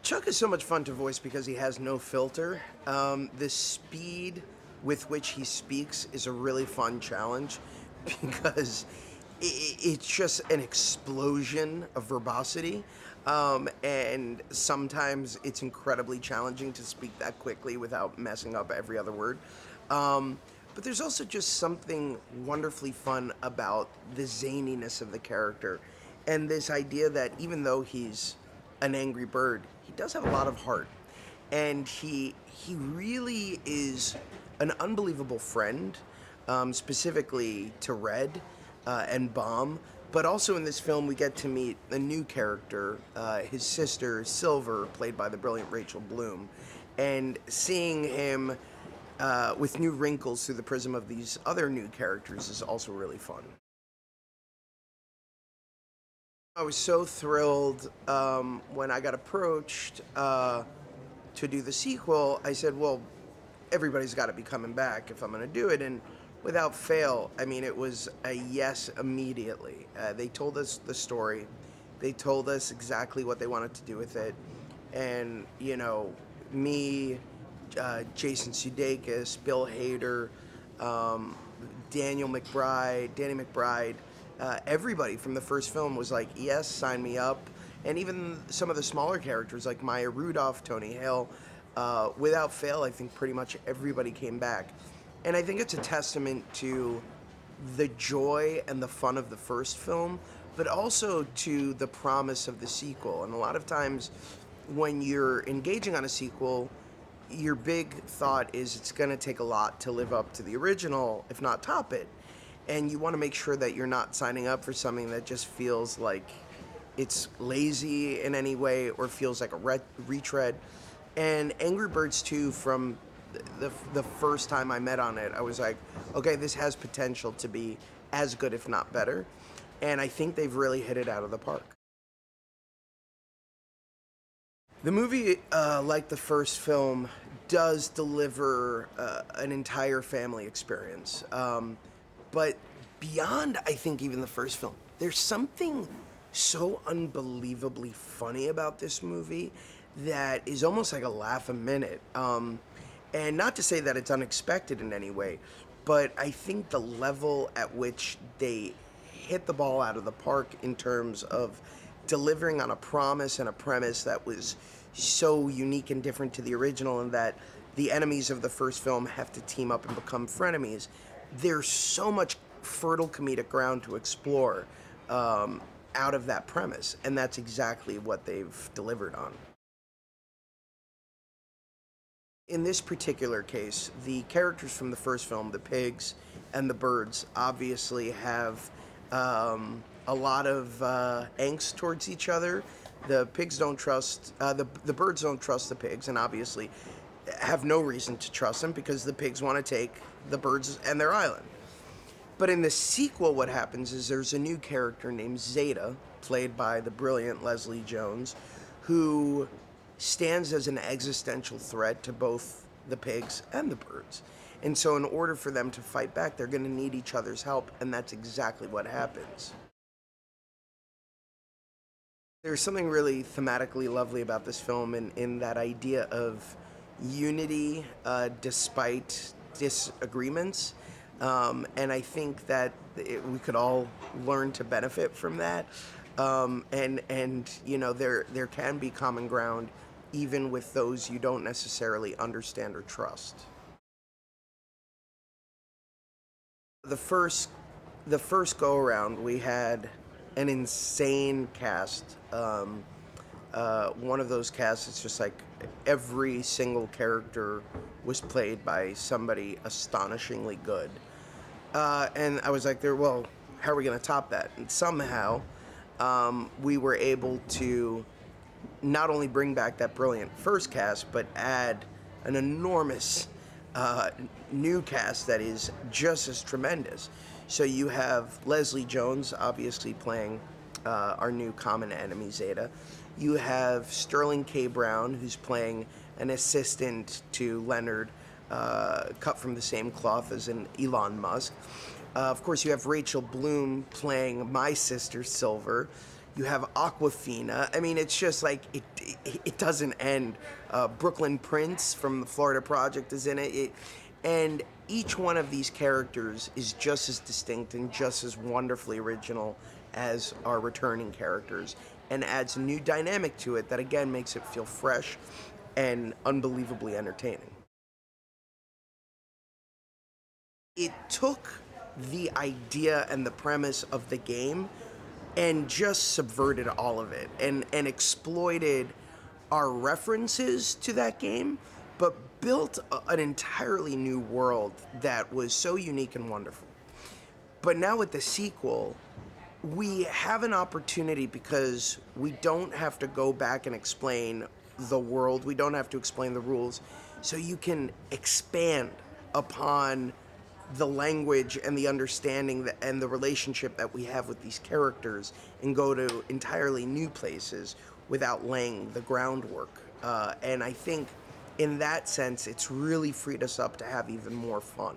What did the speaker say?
Chuck is so much fun to voice because he has no filter. The speed with which he speaks is a really fun challenge because it's just an explosion of verbosity. And sometimes it's incredibly challenging to speak that quickly without messing up every other word. But there's also just something wonderfully fun about the zaniness of the character and this idea that even though he's an angry bird, he does have a lot of heart. And he really is an unbelievable friend, specifically to Red and Bomb. But also in this film, we get to meet a new character, his sister, Silver, played by the brilliant Rachel Bloom. And seeing him with new wrinkles through the prism of these other new characters is also really fun. I was so thrilled when I got approached to do the sequel. I said, well, everybody's got to be coming back if I'm going to do it. And without fail, I mean, it was a yes immediately. They told us the story. They told us exactly what they wanted to do with it. And, you know, me, Jason Sudeikis, Bill Hader, Danny McBride, everybody from the first film was like, yes, sign me up. And even some of the smaller characters like Maya Rudolph, Tony Hale, without fail, I think pretty much everybody came back. And I think it's a testament to the joy and the fun of the first film, but also to the promise of the sequel. And a lot of times when you're engaging on a sequel, your big thought is it's going to take a lot to live up to the original, if not top it. And you want to make sure that you're not signing up for something that just feels like it's lazy in any way or feels like a retread. And Angry Birds 2, from the first time I met on it, I was like, okay, this has potential to be as good, if not better. And I think they've really hit it out of the park. The movie, like the first film, does deliver an entire family experience. But beyond, I think, even the first film, there's something so unbelievably funny about this movie that is almost like a laugh a minute. And not to say that it's unexpected in any way, but I think the level at which they hit the ball out of the park in terms of delivering on a promise and a premise that was so unique and different to the original, and that the enemies of the first film have to team up and become frenemies. There's so much fertile comedic ground to explore out of that premise, and that's exactly what they've delivered on. In this particular case, the characters from the first film, the pigs and the birds, obviously have a lot of angst towards each other. The pigs don't trust, the birds don't trust the pigs, and obviously have no reason to trust them because the pigs want to take the birds and their island. But in the sequel, what happens is there's a new character named Zeta, played by the brilliant Leslie Jones, who stands as an existential threat to both the pigs and the birds. And so in order for them to fight back, they're going to need each other's help, and that's exactly what happens. There's something really thematically lovely about this film in that idea of unity despite disagreements. And I think that we could all learn to benefit from that. And you know, there can be common ground even with those you don't necessarily understand or trust. The first go around, we had an insane cast. One of those casts, it's just like every single character was played by somebody astonishingly good. And I was like, well, how are we going to top that? And somehow we were able to not only bring back that brilliant first cast, but add an enormous new cast that is just as tremendous. So you have Leslie Jones, obviously playing our new common enemy, Zeta. You have Sterling K. Brown, who's playing an assistant to Leonard, cut from the same cloth as an Elon Musk. Of course, you have Rachel Bloom playing my sister, Silver. You have Aquafina. I mean, it's just like it doesn't end. Brooklyn Prince from the Florida Project is in it. And each one of these characters is just as distinct and just as wonderfully original as our returning characters, and adds a new dynamic to it that again makes it feel fresh and unbelievably entertaining. It took the idea and the premise of the game and just subverted all of it, and exploited our references to that game, but built an entirely new world that was so unique and wonderful. But now with the sequel, we have an opportunity because we don't have to go back and explain the world, we don't have to explain the rules, so you can expand upon the language and the understanding and the relationship that we have with these characters, and go to entirely new places without laying the groundwork. And I think in that sense, it's really freed us up to have even more fun.